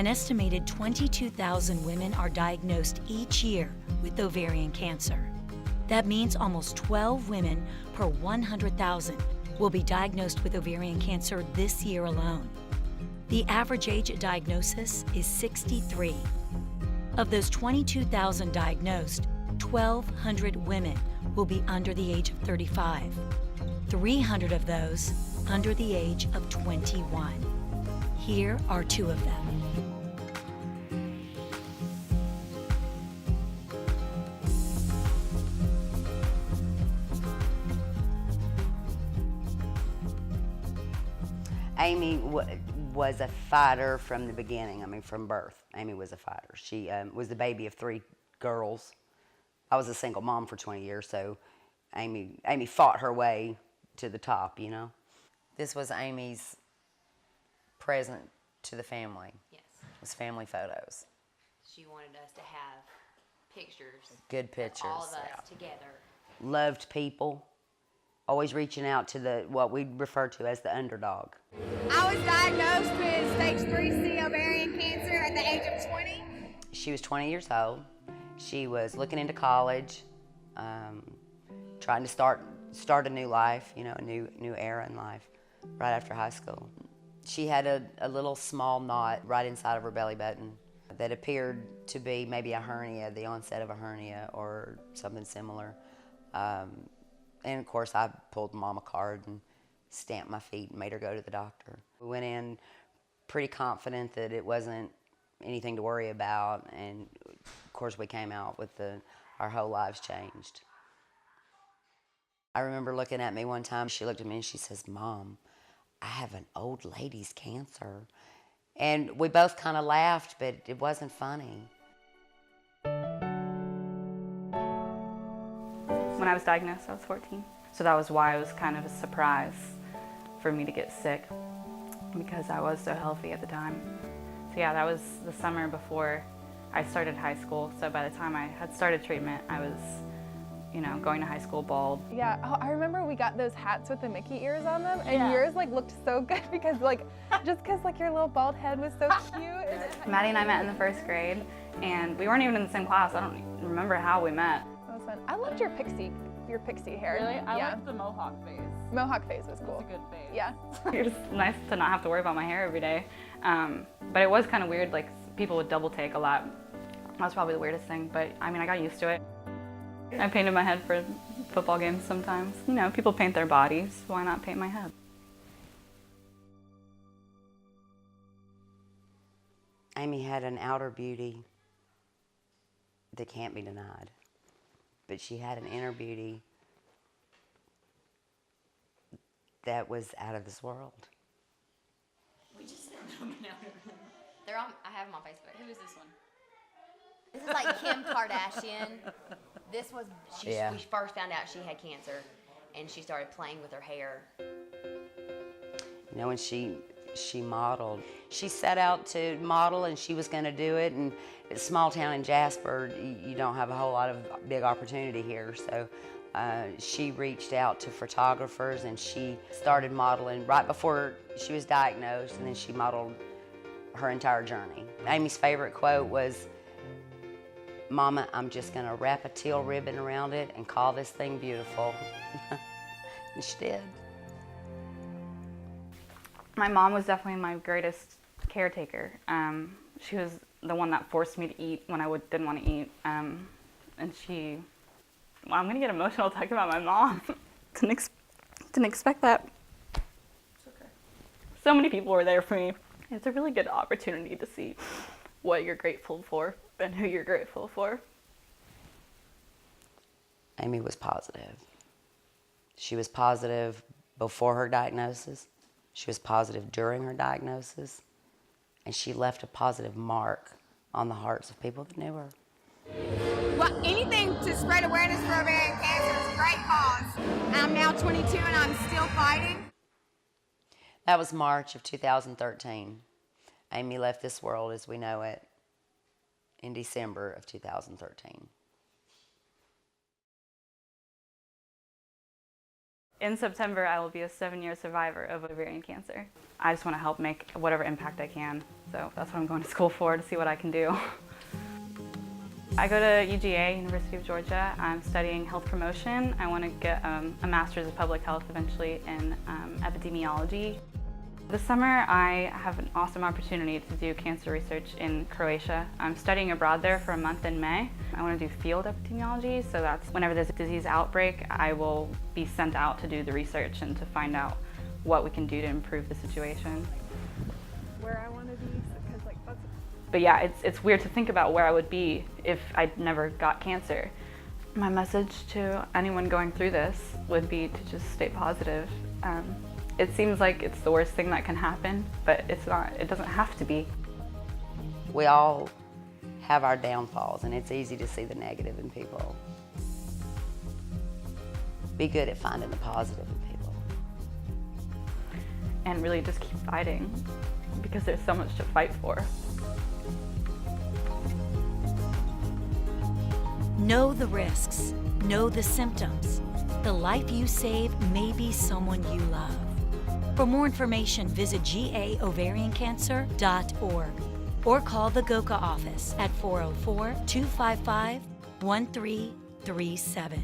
An estimated 22,000 women are diagnosed each year with ovarian cancer. That means almost 12 women per 100,000 will be diagnosed with ovarian cancer this year alone. The average age at diagnosis is 63. Of those 22,000 diagnosed, 1,200 women will be under the age of 35. 300 of those under the age of 21. Here are two of them. Amy was a fighter from the beginning. I mean, from birth. Amy was a fighter. She was the baby of 3 girls. I was a single mom for 20 years, so Amy fought her way to the top, you know. This was Amy's present to the family. Yes. It was family photos. She wanted us to have pictures. Good pictures. All of us together. Loved people. Always reaching out to what we refer to as the underdog. I was diagnosed with stage 3C ovarian cancer at the age of 20. She was 20 years old. She was looking into college, trying to start a new life, you know, a new era in life, right after high school. She had a little small knot right inside of her belly button that appeared to be maybe a hernia, the onset of a hernia or something similar. And of course, I pulled Mom a card and stamped my feet and made her go to the doctor. We went in pretty confident that it wasn't anything to worry about, and of course, we came out with our whole lives changed. I remember looking at me one time. She looked at me and she says, "Mom, I have an old lady's cancer." And we both kind of laughed, but it wasn't funny. When I was diagnosed, I was 14. So that was why it was kind of a surprise for me to get sick, because I was so healthy at the time. So yeah, that was the summer before I started high school. So by the time I had started treatment, I was, you know, going to high school bald. Yeah, I remember we got those hats with the Mickey ears on them, and yours like looked so good because just because your little bald head was so cute. Maddie and I met in the 1st grade, and we weren't even in the same class. I don't remember how we met. That was fun. I loved your pixie hair. Really? I liked the mohawk phase. Mohawk phase was cool. It's a good phase. Yeah. It was nice to not have to worry about my hair every day. But it was kind of weird, like people would double take a lot. That was probably the weirdest thing, but I mean, I got used to it. I painted my head for football games sometimes. You know, people paint their bodies, why not paint my head? Amy had an outer beauty that can't be denied, but she had an inner beauty that was out of this world. We just said them now. They're on. I have them on Facebook. Who is this one? This is like Kim Kardashian. This was Yeah. We first found out she had cancer, and she started playing with her hair. You know, when she modeled, she set out to model, and she was going to do it. And it's a small town in Jasper. You don't have a whole lot of big opportunity here, so she reached out to photographers, and she started modeling right before she was diagnosed, and then she modeled her entire journey. Amy's favorite quote was, "Mama, I'm just gonna wrap a teal ribbon around it and call this thing beautiful." And she did. My mom was definitely my greatest caretaker. She was the one that forced me to eat when I didn't want to eat. And well, I'm gonna get emotional talking about my mom. Didn't expect that. It's okay. So many people were there for me. It's a really good opportunity to see what you're grateful for and who you're grateful for. Amy was positive. She was positive before her diagnosis. She was positive during her diagnosis. And she left a positive mark on the hearts of people that knew her. Well, anything to spread awareness for ovarian cancer is a great cause. I'm now 22 and I'm still fighting. That was March of 2013. Amy left this world as we know it in December of 2013. In September, I will be a 7-year survivor of ovarian cancer. I just want to help make whatever impact I can. So that's what I'm going to school for, to see what I can do. I go to UGA, University of Georgia. I'm studying health promotion. I want to get a master's of public health eventually in epidemiology. This summer, I have an awesome opportunity to do cancer research in Croatia. I'm studying abroad there for a month in May. I want to do field epidemiology, so that's whenever there's a disease outbreak, I will be sent out to do the research and to find out what we can do to improve the situation. Where I want to be, because like that's. But yeah, it's weird to think about where I would be if I never got cancer. My message to anyone going through this would be to just stay positive. It seems like it's the worst thing that can happen, but it's not. It doesn't have to be. We all have our downfalls, and it's easy to see the negative in people. Be good at finding the positive in people. And really just keep fighting, because there's so much to fight for. Know the risks. Know the symptoms. The life you save may be someone you love. For more information, visit gaovariancancer.org or call the GOCA office at 404-255-1337.